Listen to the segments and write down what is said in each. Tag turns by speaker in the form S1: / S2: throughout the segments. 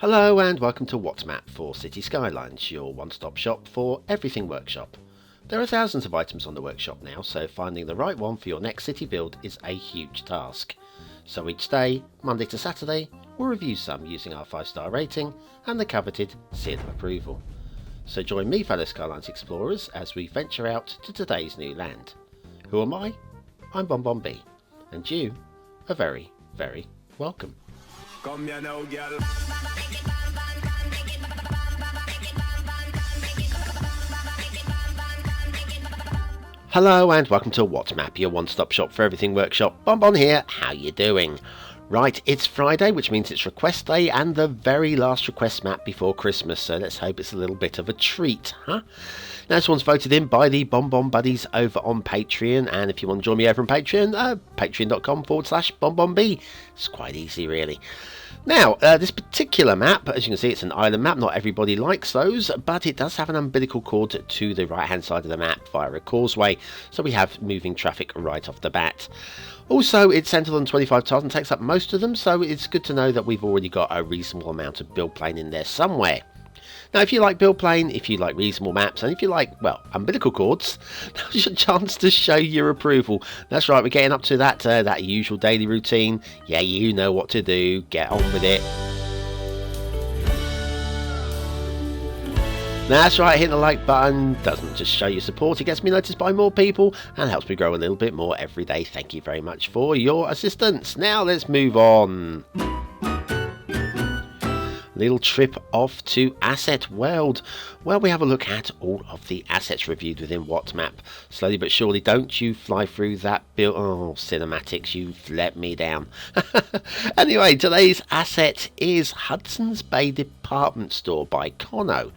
S1: Hello and welcome to What's Map for Cities Skylines, your one-stop shop for everything workshop. There are thousands of items on the workshop now, so finding the right one for your next city build is a huge task. So each day, Monday to Saturday, we'll review some using our 5-star rating and the coveted seal of approval. So join me, fellow Skylines explorers, as we venture out to today's new land. Who am I? I'm BonBonB, and you are very, very welcome.
S2: Come here now, girl.
S1: Hello and welcome to What's Map, your one-stop shop for everything workshop. BonBon here, how you doing? Right, it's Friday, which means it's request day and the very last request map before Christmas, so let's hope it's a little bit of a treat, huh? Now, this one's voted in by the BonBon buddies over on Patreon, and if you want to join me over on Patreon, patreon.com/BonBonB. It's quite easy, really. Now, this particular map, as you can see, it's an island map. Not everybody likes those, but it does have an umbilical cord to the right-hand side of the map via a causeway, so we have moving traffic right off the bat. Also, it's centered on 25 tiles and takes up most of them, so it's good to know that we've already got a reasonable amount of build plane in there somewhere. Now, if you like build plane, if you like reasonable maps, and if you like, well, umbilical cords, now's your chance to show your approval. That's right, we're getting up to that usual daily routine. Yeah, you know what to do. Get on with it. That's right, hitting the like button doesn't just show your support, it gets me noticed by more people and helps me grow a little bit more every day. Thank you very much for your assistance. Now let's move on. Little trip off to Asset World, where we have a look at all of the assets reviewed within What's Map. Slowly but surely, don't you fly through that build. Oh, cinematics, you've let me down. Anyway, today's asset is Hudson's Bay Department Store by Conno.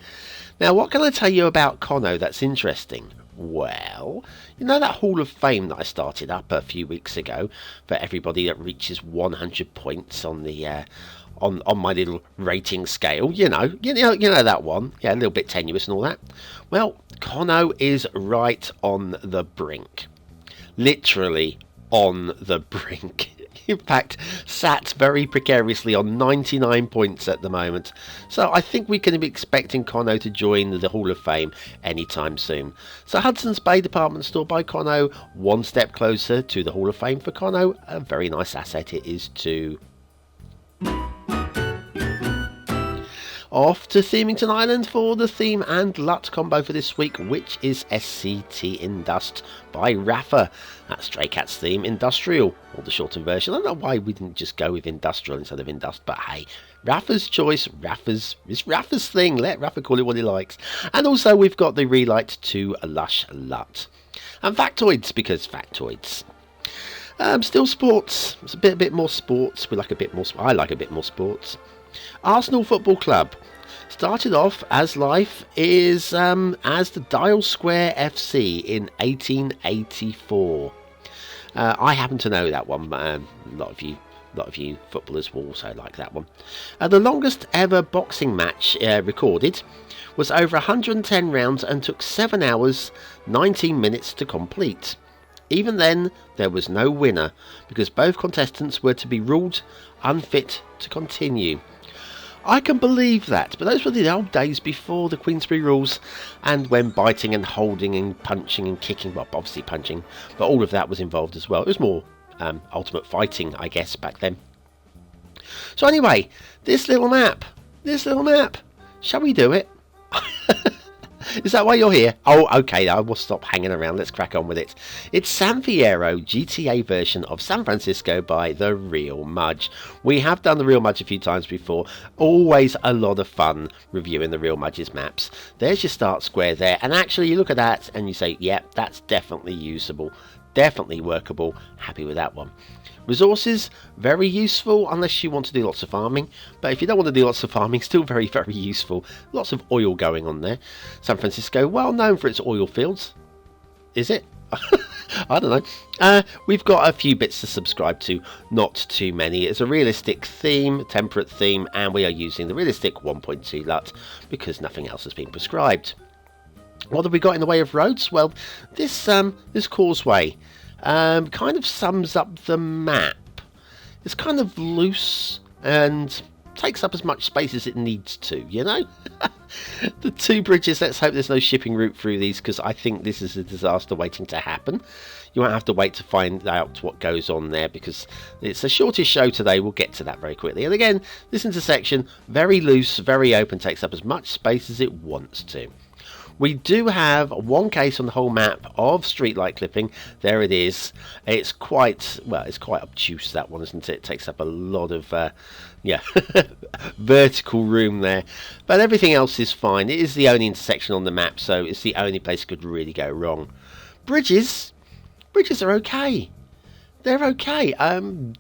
S1: Now, what can I tell you about Conno that's interesting? Well, you know that Hall of Fame that I started up a few weeks ago for everybody that reaches 100 points on the on my little rating scale, you know that one. Yeah, a little bit tenuous and all that. Well, Conno is right on the brink. Literally on the brink. In fact, sat very precariously on 99 points at the moment. So I think we can be expecting Conno to join the Hall of Fame anytime soon. So Hudson's Bay Department Store by Conno, one step closer to the Hall of Fame for Conno. A very nice asset it is too. Off to Themington Island for the theme and LUT combo for this week, which is SCT Indust by Rafa. That's Stray Cat's theme, Industrial, or the shortened version. I don't know why we didn't just go with Industrial instead of Indust, but hey, Rafa's choice, it's Rafa's thing, let Rafa call it what he likes. And also we've got the relight to Lush LUT. And factoids, because factoids. Still sports, it's a bit more sports, we like a bit more, I like a bit more sports. Arsenal Football Club started off as life is as the Dial Square FC in 1884. I happen to know that one, but a lot of you footballers will also like that one. The longest ever boxing match recorded was over 110 rounds and took 7 hours 19 minutes to complete. Even then, there was no winner because both contestants were to be ruled unfit to continue. I can believe that, but those were the old days before the Queensberry rules and when biting and holding and punching and kicking, well, obviously punching, but all of that was involved as well. It was more ultimate fighting, I guess, back then. So anyway, this little map, shall we do it? Is that why you're here? Oh, okay, I will stop hanging around. Let's crack on with it. It's San Fierro GTA version of San Francisco by The Real Mudge. We have done The Real Mudge a few times before. Always a lot of fun reviewing The Real Mudge's maps. There's your start square there. And actually, you look at that and you say, yep, that's definitely usable. Definitely workable. Happy with that one. Resources, very useful unless you want to do lots of farming. But if you don't want to do lots of farming, still very, very useful. Lots of oil going on there. San Francisco, well known for its oil fields. Is it? I don't know. We've got a few bits to subscribe to. Not too many. It's a realistic theme, temperate theme, and we are using the realistic 1.2 LUT because nothing else has been prescribed. What have we got in the way of roads? Well, this causeway kind of sums up the map. It's kind of loose and takes up as much space as it needs to, you know? The 2 bridges, let's hope there's no shipping route through these, because I think this is a disaster waiting to happen. You won't have to wait to find out what goes on there, because it's a shortest show today. We'll get to that very quickly. And again, this intersection, very loose, very open, takes up as much space as it wants to. We do have one case on the whole map of streetlight clipping. There it is. It's quite, well, it's quite obtuse, that one, isn't it? It takes up a lot of, yeah, vertical room there. But everything else is fine. It is the only intersection on the map, so it's the only place it could really go wrong. Bridges are okay. They're okay.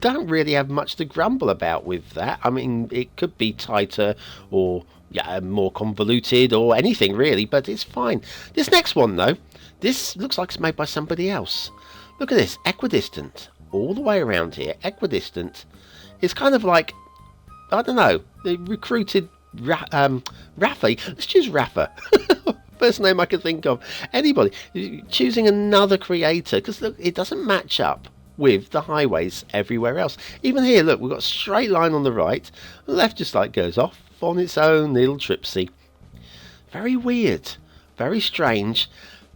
S1: Don't really have much to grumble about with that. I mean, it could be tighter or more convoluted or anything really, but it's fine. This next one though, this looks like it's made by somebody else. Look at this, equidistant, all the way around here, equidistant. It's kind of like, I don't know, they recruited Rafa. Let's choose Rafa. First name I can think of. Anybody. Choosing another creator, because look, it doesn't match up with the highways everywhere else. Even here, look, we've got a straight line on the right, the left just like goes off on its own little tripsy. Very weird, very strange.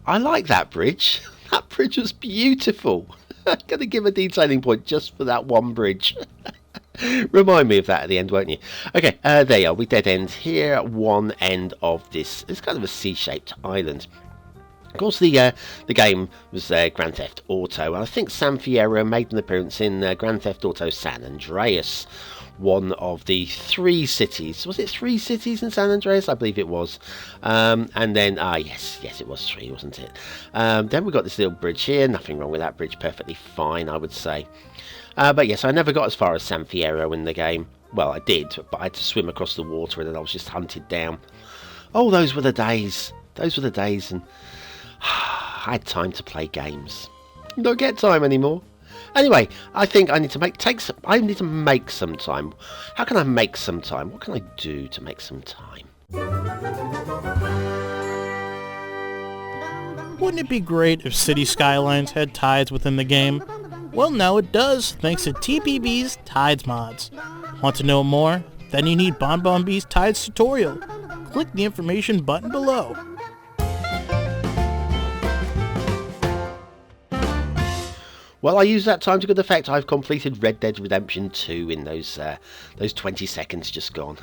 S1: I like that bridge. That bridge was beautiful. I'm going to give a detailing point just for that one bridge. Remind me of that at the end, won't you? Okay, there you are. We dead end here at one end of this. It's kind of a C-shaped island. Of course, the game was Grand Theft Auto, and I think Sam Fierro made an appearance in Grand Theft Auto San Andreas, one of the 3 cities. Was it 3 cities in San Andreas? I believe it was. And then, yes, it was 3, wasn't it? Then we got this little bridge here. Nothing wrong with that bridge. Perfectly fine, I would say. But yes, I never got as far as San Fierro in the game. Well, I did, but I had to swim across the water and then I was just hunted down. Oh, those were the days. Those were the days, and I had time to play games. Don't get time anymore. Anyway, I think I need to make some time. How can I make some time? What can I do to make some time?
S3: Wouldn't it be great if Cities Skylines had tides within the game? Well, now it does, thanks to TPB's Tides mods. Want to know more? Then you need BonBonB's Tides tutorial. Click the information button below.
S1: Well, I used that time to good effect. I've completed Red Dead Redemption 2 in those 20 seconds just gone.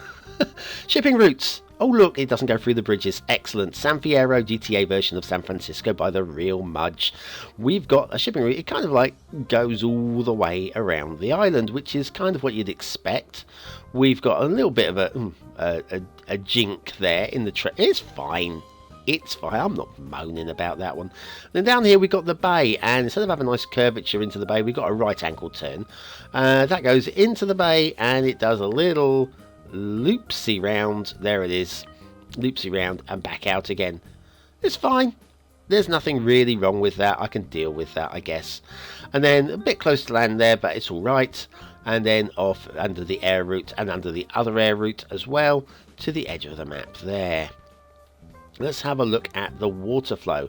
S1: Shipping routes. Oh, look, it doesn't go through the bridges. Excellent. San Fierro GTA version of San Francisco by the real Mudge. We've got a shipping route. It kind of like goes all the way around the island, which is kind of what you'd expect. We've got a little bit of a jink there in the trail. It's fine. It's fine. I'm not moaning about that one. Then down here we've got the bay, and instead of having a nice curvature into the bay, we've got a right angle turn. That goes into the bay, and it does a little loopsy round. There it is. Loopsy round and back out again. It's fine. There's nothing really wrong with that. I can deal with that, I guess. And then a bit close to land there, but it's all right. And then off under the air route and under the other air route as well to the edge of the map there. Let's have a look at the water flow,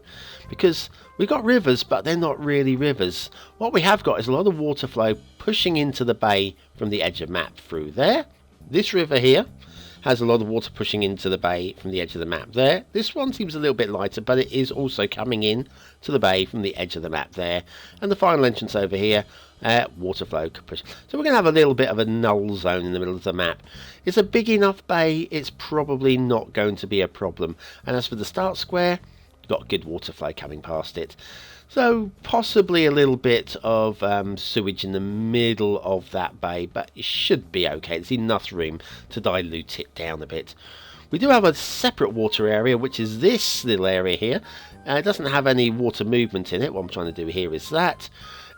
S1: because we've got rivers, but they're not really rivers. What we have got is a lot of water flow pushing into the bay from the edge of map through there. This river here has a lot of water pushing into the bay from the edge of the map there. This one seems a little bit lighter, but it is also coming in to the bay from the edge of the map there. And the final entrance over here, water flow push. So we're going to have a little bit of a null zone in the middle of the map. It's a big enough bay, it's probably not going to be a problem. And as for the start square, got good water flow coming past it. So possibly a little bit of sewage in the middle of that bay, but it should be okay. There's enough room to dilute it down a bit. We do have a separate water area, which is this little area here. It doesn't have any water movement in it. What I'm trying to do here is that.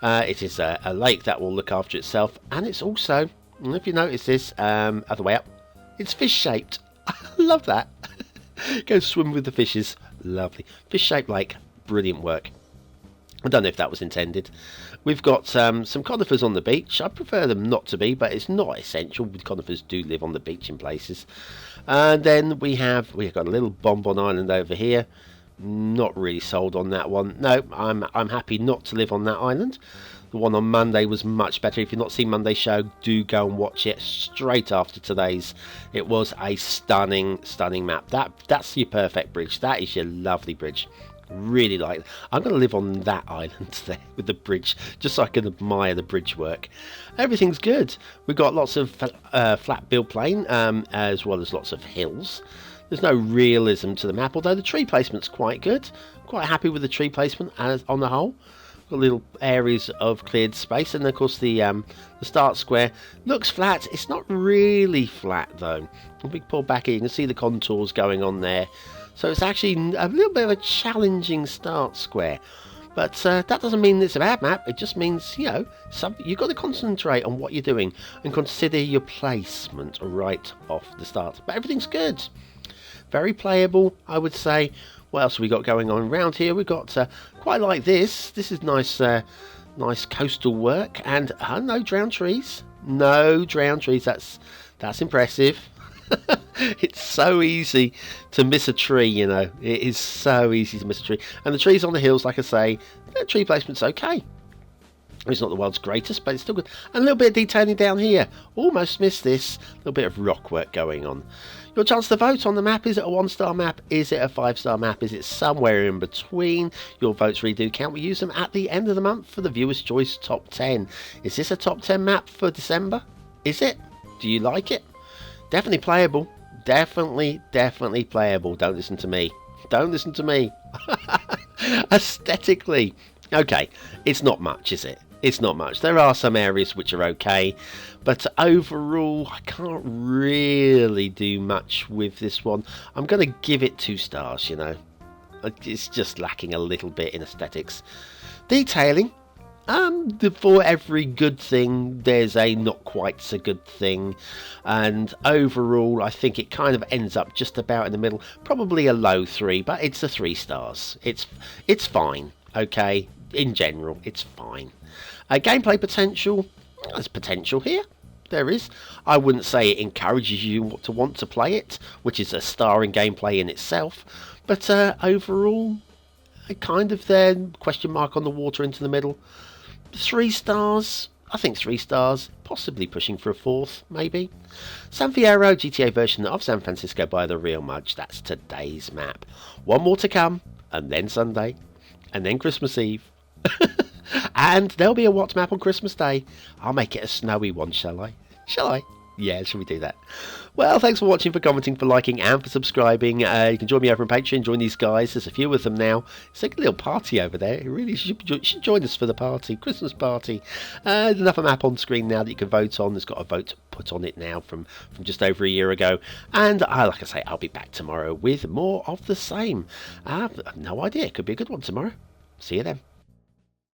S1: It is a lake that will look after itself, and it's also, if you notice this, other way up, it's fish shaped. I love that. Go swim with the fishes. Lovely. Fish shaped lake. Brilliant work. I don't know if that was intended. We've got some conifers on the beach. I prefer them not to be, but it's not essential. Conifers do live on the beach in places. And then we've got a little bonbon island over here. Not really sold on that one. No, I'm happy not to live on that island. The one on Monday was much better. If you've not seen Monday's show, do go and watch it straight after today's. It was a stunning map. That's your perfect bridge. That is your lovely bridge. Really like it. I'm going to live on that island there with the bridge, just so I can admire the bridge work. Everything's good. We've got lots of flat build plain, as well as lots of hills. There's no realism to the map, although the tree placement's quite good. Quite happy with the tree placement as on the whole. Got little areas of cleared space, and of course the start square looks flat. It's not really flat though. If we pull back here, you can see the contours going on there. So it's actually a little bit of a challenging start square. But that doesn't mean it's a bad map. It just means, you know, you've got to concentrate on what you're doing and consider your placement right off the start. But everything's good. Very playable, I would say. What else have we got going on around here? We've got quite like this. This is nice, nice coastal work. And no drowned trees. No drowned trees. That's impressive. It's so easy to miss a tree, you know. It is so easy to miss a tree. And the trees on the hills, like I say, the tree placement's okay. It's not the world's greatest, but it's still good. And a little bit of detailing down here. Almost missed this. A little bit of rock work going on. Your chance to vote on the map. Is it a 1-star map? Is it a 5-star map? Is it somewhere in between? Your votes really do count. We use them at the end of the month for the Viewers' Choice Top 10. Is this a Top 10 map for December? Is it? Do you like it? Definitely playable. Definitely playable. Don't listen to me. Don't listen to me. Aesthetically. Okay, it's not much, is it? It's not much. There are some areas which are okay, but overall, I can't really do much with this one. I'm going to give it 2 stars, you know. It's just lacking a little bit in aesthetics. Detailing. For every good thing, there's a not quite so good thing. And overall, I think it kind of ends up just about in the middle. Probably a low 3, but it's a 3 stars. It's fine, okay? In general, it's fine. Gameplay potential. There's potential here. There is. I wouldn't say it encourages you to want to play it, which is a star in gameplay in itself. But overall, kind of there, question mark on the water into the middle. 3 stars. I think 3 stars. Possibly pushing for a 4th, maybe. San Fierro, GTA version of San Francisco by the Real Mudge. That's today's map. One more to come, and then Sunday, and then Christmas Eve. And there'll be a what map on Christmas Day. I'll make it a snowy one, shall I? Shall I? Yeah, shall we do that? Well, thanks for watching, for commenting, for liking, and for subscribing. You can join me over on Patreon, join these guys. There's a few of them now. It's like a little party over there. You really should join us for the party, Christmas party. There's another map on screen now that you can vote on. There's got a vote put on it now from just over a year ago. And like I say, I'll be back tomorrow with more of the same. I have no idea. It could be a good one tomorrow. See you then.